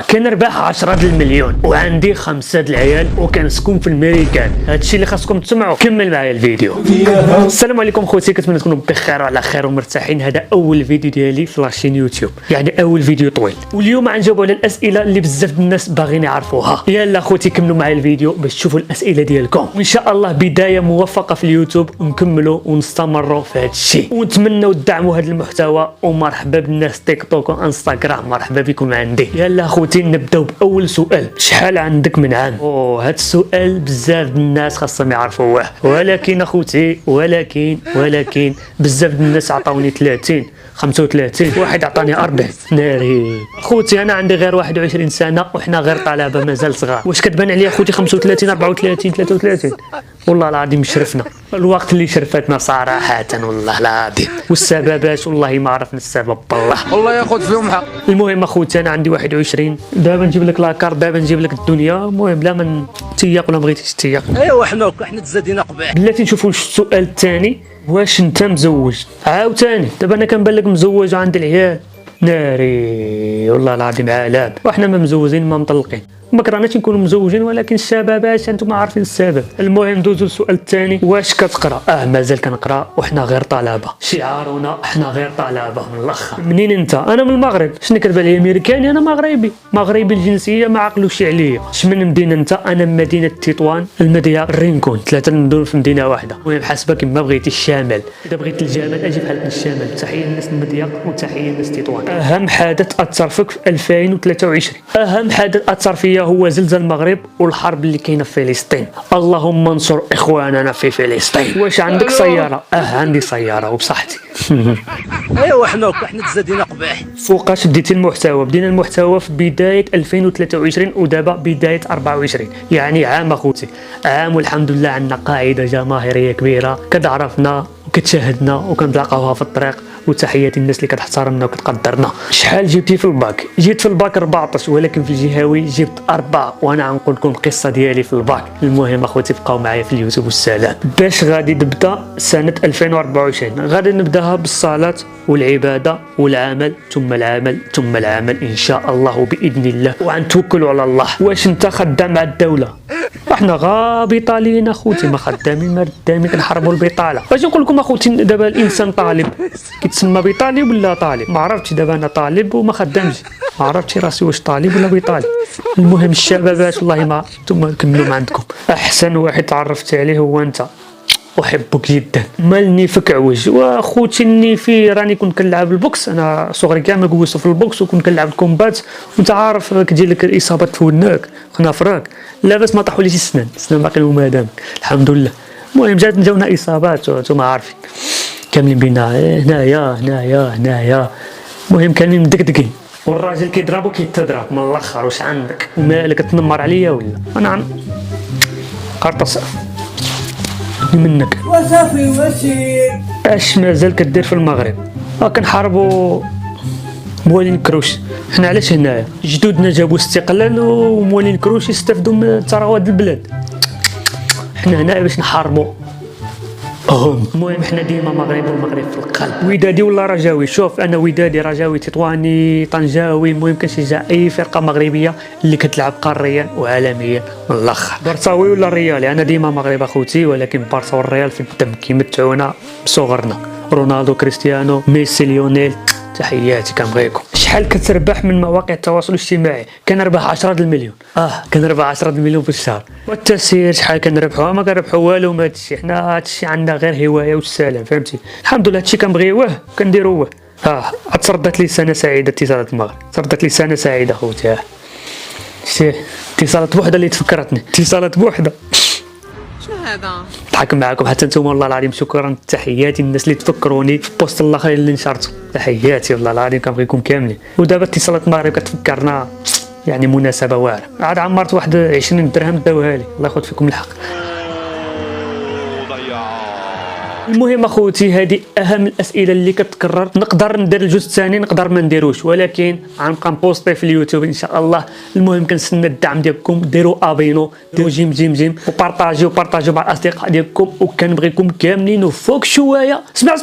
كنربح 10 المليون وعندي 5 العيال وكنسكن في الميريكان. هادشي اللي خاصكم تسمعوا. كمل معايا الفيديو. السلام عليكم خوتي، كنتمنى تكونوا بخير وعلى خير ومرتاحين. هذا اول فيديو ديالي في لاشين يوتيوب، يعني اول فيديو طويل، واليوم غنجاوبوا على الاسئله اللي بزاف الناس باغيين يعرفوها. يلا خوتي كملوا معايا الفيديو باش تشوفوا الاسئله ديالكم، وان شاء الله بدايه موفقه في اليوتيوب، ونكملوا ونستمروا في هذا الشيء، ونتمنوا تدعموا هذا المحتوى. ومرحبا بالناس تيك توك وانستغرام، مرحبا بكم عندي. يلا خوتي نبداو باول سؤال. شحال عندك من عام؟ هذا السؤال بزاف الناس خاصهم يعرفوه، ولكن اخوتي ولكن بزاف الناس عطاوني 30 35، واحد عطاني 40. ناري خوتي انا عندي غير 21 سنه وحنا غير طلبه مازال صغار. واش كتبان عليا خوتي 35 34 33؟ والله العظيم شرفنا الوقت اللي شرفتنا صراحه، والله العظيم. والسببات والله ما عرفنا السبب والله ياخذ فيهم حق. المهم اخوتي انا عندي 21. دابا نجيب لك لاكار، دابا نجيب لك الدنيا. المهم لا من تياق ولا بغيتيش تياق. ايوا حنا تزادينا قبيح. بلاتي نشوفوا السؤال الثاني. واش انت مزوج؟ عاوتاني دابا انا كنبان لك مزوج وعندي العيال. ناري والله العظيم عالم. وحنا ما مزوجين ما مطلقين، ما كرهناش نكونوا مزوجين، ولكن الشبابات انتم عارفين السبب. المهم ندوزو للسؤال الثاني. واش كتقرا؟ مازال كنقرا وحنا غير طلبه. شعارنا حنا غير طلبه من الاخر. منين انت؟ انا من المغرب. شنو كتب عليا امريكاني؟ انا مغربي الجنسيه، ما عقلوش عليا. من مدينه انت؟ انا من مدينه تطوان، المدينه الرينكون، 3 المدن في مدينه واحده. المهم حسبه كما بغيتي. الشمال اذا بغيت الجمال اجي بحال الشمال. تحيه للناس المدينه وتحيه للناس تطوان. اهم حدث اثر فيك في 2023؟ اهم حدث اثر فيا هو زلزال المغرب والحرب اللي كاينه في فلسطين. اللهم انصر اخواننا في فلسطين. واش عندك سياره؟ عندي سياره وبصحتي. ايوا حنا تزادينا قبيح. فوقاش بديتي المحتوى؟ بدينا المحتوى في بدايه 2023 ودابا بدايه 24، يعني عام اخوتي، عام. والحمد لله عندنا قاعده جماهيريه كبيره كتعرفنا وكتشاهدنا وكنتلاقاوها في الطريق. وتحياتي الناس اللي كتحترمنا وكتقدرنا. شحال جبتي في الباك؟ جيت في الباك 14، ولكن في الجهوي جبت 4، وانا غنقول لكم القصه ديالي في الباك. المهم اخوتي بقاو معايا في اليوتيوب والسلام. باش غادي نبدا سنه 2024؟ غادي نبداها بالصلاه والعباده والعمل ثم العمل ثم العمل ان شاء الله وباذن الله، وغنتوكلوا على الله. واش انت خدام مع الدوله؟ احنا بطالين اخوتي، ما خدامين ما ردامين، كنحاربوا البطاله. باش نقول لكم اخوتي دابا الانسان طالب كيتسمى بطالب ولا طالب؟ ما عرفتش. دابا انا طالب وما خدامش، ما عرفتش راسي واش طالب ولا بطالب. المهم الشبابات والله ما انتم كملوا ما عندكم. احسن واحد تعرفت عليه هو انت، احبك جدا. مالني فيك عوج؟ واخوتي النيفي راني كنت كنلعب البوكس، انا صغري كامل كويس في البوكس، وكنت كنلعب الكومبات، وانت عارف كتجي لك الاصابات في ودنك خنافراك. لاباس ما طاحوليش السنان باقي هما دام الحمد لله. المهم جاونا اصابات وانتم عارفين كاملين بينا هنايا. المهم كاملين مدقدقين، والراجل كيضرب وكيتضرب من الاخر. واش عندك؟ ومالك تنمر عليا ولا انا قرطس منك؟ وصافي وسير. اش مازال كدير في المغرب؟ كنحاربوا موالين كروش. حنا علاش هنايا؟ جدودنا جابوا استقلال وموالين كروش يستافدوا من ثروات البلاد. حنا هنا باش نحاربوا هم. المهم حنا ديما مغرب، والمغرب في القلب. ودادي ولا رجاوي؟ شوف انا ودادي رجاوي تطواني طنجاوي. المهم كنشجع اي فرقه مغربيه اللي كتلعب قاريا وعالميا من الاخر. برصاوي ولا ريالي؟ انا ديما مغرب اخوتي، ولكن بارسا والريال في الدم كيمتعونا بصغرنا. رونالدو كريستيانو ميسي ليونيل، تحياتي كنبغيكم. شحال كتربح من مواقع التواصل الاجتماعي؟ كنربح 10 المليون. كنربح 10 المليون في الشهر. والتسيير شحال كنربحوها؟ ما كنربحوا والو. ما هادشي حنا هادشي عندنا غير هوايه والسلام، فهمتي؟ الحمد لله هادشي كنبغيوه كنديروه. تردت لي سنه سعيده اتصالات المغرب، تردت لي سنه سعيده خوتي. شتي اتصالات بوحده اللي تفكرتني، اتصالات بوحده. شنو هذا؟ نضحك معكم حتى نتوما والله العظيم. شكرا، تحياتي للناس اللي تفكروني في بوست الله خير اللي نشرته. تحياتي والله العظيم كنبغيكم كاملين. ودابا اتصالات المغرب كتفكرنا، يعني مناسبه واعره. عاد عمرت واحد 20 درهم داوها لي، الله ياخذ فيكم الحق. المهم اخوتي هذه اهم الاسئله اللي كتكرر. نقدر ندير الجزء الثاني، نقدر ما نديروش، ولكن غنبقى نبوستي في اليوتيوب ان شاء الله. المهم كنستنى الدعم ديالكم، ديروا ابينو، ديروا جيم وبارطاجيو مع الاصدقاء ديالكم، وكنبغيكم كاملين وفوق شويه. اسمع